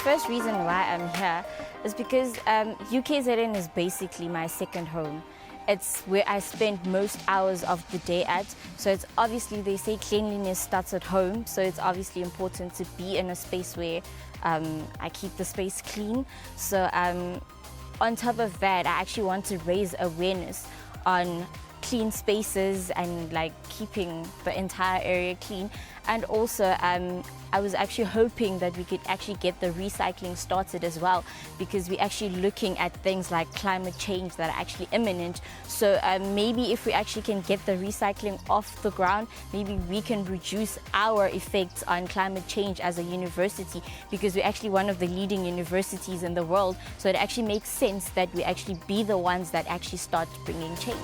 first reason why I'm here is because UKZN is basically my second home. It's where I spend most hours of the day at. So it's obviously, they say cleanliness starts at home. So it's obviously important to be in a space where I keep the space clean. So on top of that, I actually want to raise awareness on clean spaces and like keeping the entire area clean. And also I was actually hoping that we could actually get the recycling started as well, because we're actually looking at things like climate change that are actually imminent. So maybe if we actually can get the recycling off the ground, maybe we can reduce our effects on climate change as a university, because we're actually one of the leading universities in the world. So it actually makes sense that we actually be the ones that actually start bringing change.